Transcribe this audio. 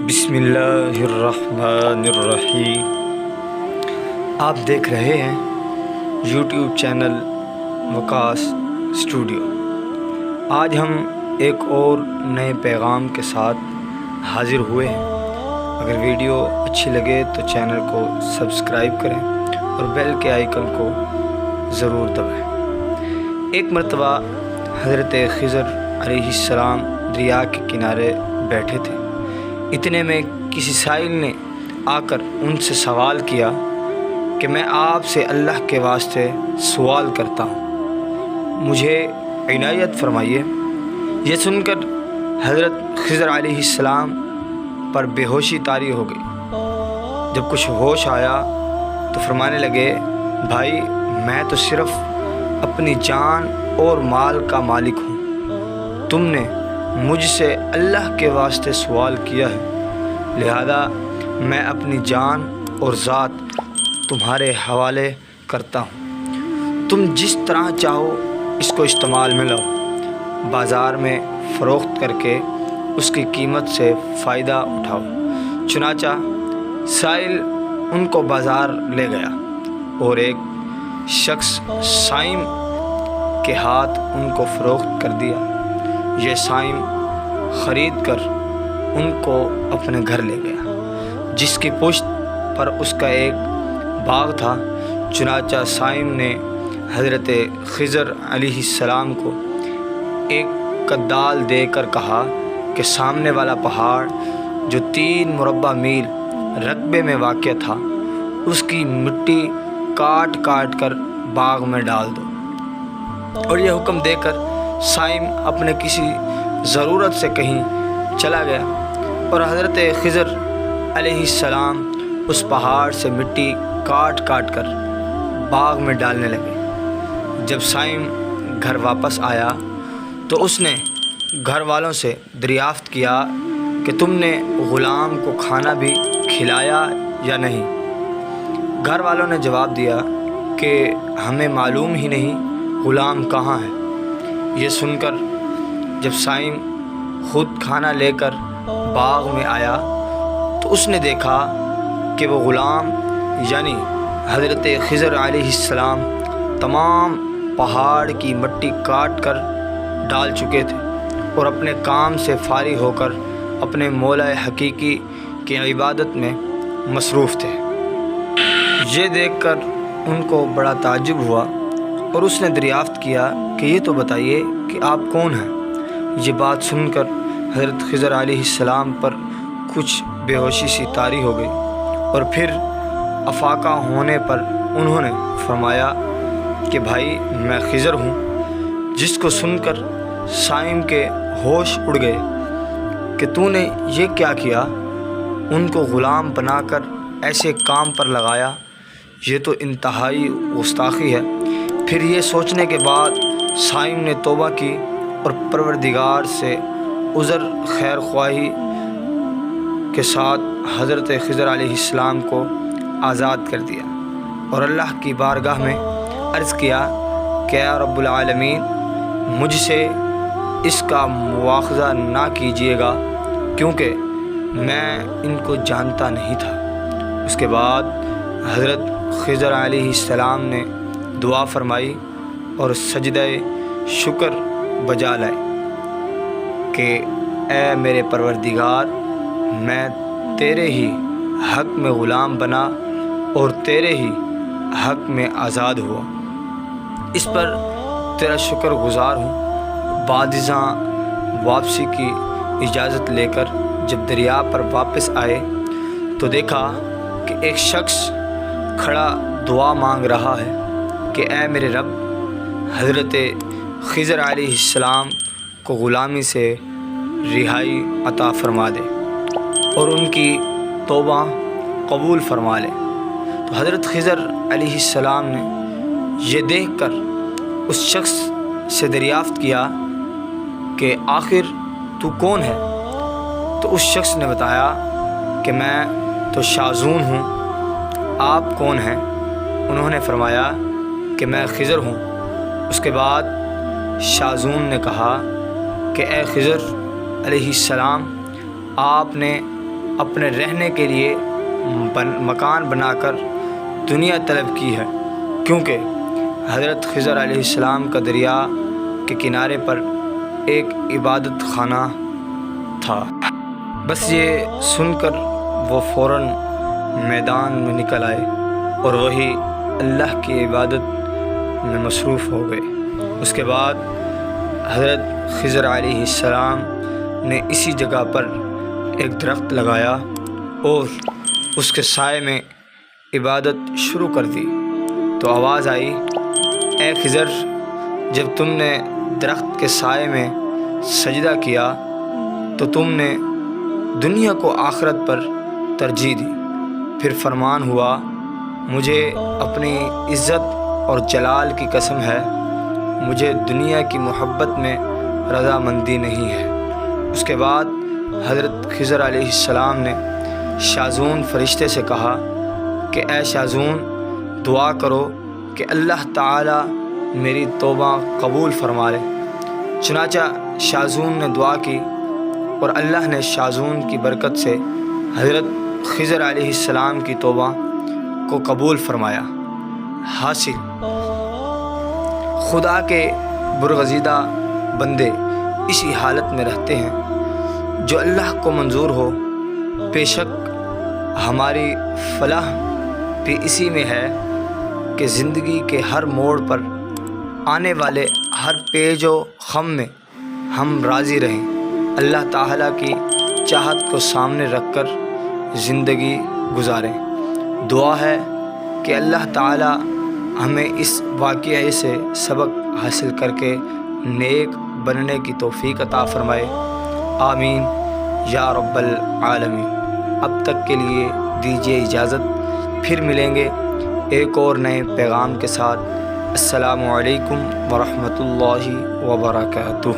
بسم اللہ الرحمن الرحیم۔ آپ دیکھ رہے ہیں یوٹیوب چینل وکاس اسٹوڈیو۔ آج ہم ایک اور نئے پیغام کے ساتھ حاضر ہوئے ہیں۔ اگر ویڈیو اچھی لگے تو چینل کو سبسکرائب کریں اور بیل کے آئیکن کو ضرور دبائیں۔ ایک مرتبہ حضرت خضر علیہ السلام دریا کے کنارے بیٹھے تھے۔ اتنے میں کسی سائل نے آ کر ان سے سوال کیا کہ میں آپ سے اللہ کے واسطے سوال کرتا ہوں، مجھے عنایت فرمائیے۔ یہ سن کر حضرت خضر علیہ السلام پر بے ہوشی طاری ہو گئی۔ جب کچھ ہوش آیا تو فرمانے لگے، بھائی میں تو صرف اپنی جان اور مال کا مالک ہوں، تم نے مجھ سے اللہ کے واسطے سوال کیا ہے، لہذا میں اپنی جان اور ذات تمہارے حوالے کرتا ہوں۔ تم جس طرح چاہو اس کو استعمال میں لاؤ، بازار میں فروخت کر کے اس کی قیمت سے فائدہ اٹھاؤ۔ چنانچہ سائل ان کو بازار لے گیا اور ایک شخص سائم کے ہاتھ ان کو فروخت کر دیا۔ یہ سائم خرید کر ان کو اپنے گھر لے گیا، جس کی پشت پر اس کا ایک باغ تھا۔ چنانچہ سائم نے حضرت خضر علیہ السلام کو ایک کدال دے کر کہا کہ سامنے والا پہاڑ جو 3 مربع میل رقبے میں واقع تھا، اس کی مٹی کاٹ کاٹ کر باغ میں ڈال دو۔ اور یہ حکم دے کر سائم اپنے کسی ضرورت سے کہیں چلا گیا اور حضرت خضر علیہ السلام اس پہاڑ سے مٹی کاٹ کاٹ کر باغ میں ڈالنے لگے۔ جب سائم گھر واپس آیا تو اس نے گھر والوں سے دریافت کیا کہ تم نے غلام کو کھانا بھی کھلایا یا نہیں؟ گھر والوں نے جواب دیا کہ ہمیں معلوم ہی نہیں غلام کہاں ہے۔ یہ سن کر جب سائم خود کھانا لے کر باغ میں آیا تو اس نے دیکھا کہ وہ غلام یعنی حضرت خضر علیہ السلام تمام پہاڑ کی مٹی کاٹ کر ڈال چکے تھے اور اپنے کام سے فارغ ہو کر اپنے مولا حقیقی کی عبادت میں مصروف تھے۔ یہ دیکھ کر ان کو بڑا تعجب ہوا اور اس نے دریافت کیا کہ یہ تو بتائیے کہ آپ کون ہیں؟ یہ بات سن کر حضرت خضر علیہ السلام پر کچھ بے ہوشی سی طاری ہو گئی اور پھر افاقہ ہونے پر انہوں نے فرمایا کہ بھائی میں خضر ہوں۔ جس کو سن کر سائم کے ہوش اڑ گئے کہ تو نے یہ کیا کیا؟ ان کو غلام بنا کر ایسے کام پر لگایا، یہ تو انتہائی گستاخی ہے۔ پھر یہ سوچنے کے بعد سائم نے توبہ کی اور پروردگار سے عذر خیر خواہی کے ساتھ حضرت خضر علیہ السلام کو آزاد کر دیا اور اللہ کی بارگاہ میں عرض کیا کہ اے رب العالمین، مجھ سے اس کا مواخذہ نہ کیجیے گا کیونکہ میں ان کو جانتا نہیں تھا۔ اس کے بعد حضرت خضر علیہ السلام نے دعا فرمائی اور سجدہ شکر بجا لائے کہ اے میرے پروردگار، میں تیرے ہی حق میں غلام بنا اور تیرے ہی حق میں آزاد ہوا، اس پر تیرا شکر گزار ہوں۔ بعد ازاں واپسی کی اجازت لے کر جب دریا پر واپس آئے تو دیکھا کہ ایک شخص کھڑا دعا مانگ رہا ہے کہ اے میرے رب، حضرت خضر علیہ السلام کو غلامی سے رہائی عطا فرما دے اور ان کی توبہ قبول فرما لے۔ تو حضرت خضر علیہ السلام نے یہ دیکھ کر اس شخص سے دریافت کیا کہ آخر تو کون ہے؟ تو اس شخص نے بتایا کہ میں تو شازون ہوں، آپ کون ہیں؟ انہوں نے فرمایا کہ میں خضر ہوں۔ اس کے بعد شازون نے کہا کہ اے خضر علیہ السلام، آپ نے اپنے رہنے کے لیے مکان بنا کر دنیا طلب کی ہے، کیونکہ حضرت خضر علیہ السلام کا دریا کے کنارے پر ایک عبادت خانہ تھا۔ بس یہ سن کر وہ فوراً میدان میں نکل آئے اور وہی اللہ کی عبادت میں مصروف ہو گئے۔ اس کے بعد حضرت خضر علیہ السلام نے اسی جگہ پر ایک درخت لگایا اور اس کے سائے میں عبادت شروع کر دی تو آواز آئی، اے خضر، جب تم نے درخت کے سائے میں سجدہ کیا تو تم نے دنیا کو آخرت پر ترجیح دی۔ پھر فرمان ہوا، مجھے اپنی عزت اور جلال کی قسم ہے، مجھے دنیا کی محبت میں رضامندی نہیں ہے۔ اس کے بعد حضرت خضر علیہ السلام نے شاذون فرشتے سے کہا کہ اے شاذون، دعا کرو کہ اللہ تعالی میری توبہ قبول فرما لے۔ چنانچہ شاذون نے دعا کی اور اللہ نے شاذون کی برکت سے حضرت خضر علیہ السلام کی توبہ کو قبول فرمایا۔ حاصل، خدا کے برگزیدہ بندے اسی حالت میں رہتے ہیں جو اللہ کو منظور ہو۔ بے شک ہماری فلاح بھی اسی میں ہے کہ زندگی کے ہر موڑ پر آنے والے ہر پیچ و خم میں ہم راضی رہیں، اللہ تعالیٰ کی چاہت کو سامنے رکھ کر زندگی گزاریں۔ دعا ہے کہ اللہ تعالیٰ ہمیں اس واقعے سے سبق حاصل کر کے نیک بننے کی توفیق عطا فرمائے، آمین یا رب العالمین۔ اب تک کے لیے دیجیے اجازت، پھر ملیں گے ایک اور نئے پیغام کے ساتھ۔ السلام علیکم ورحمۃ اللہ وبرکاتہ۔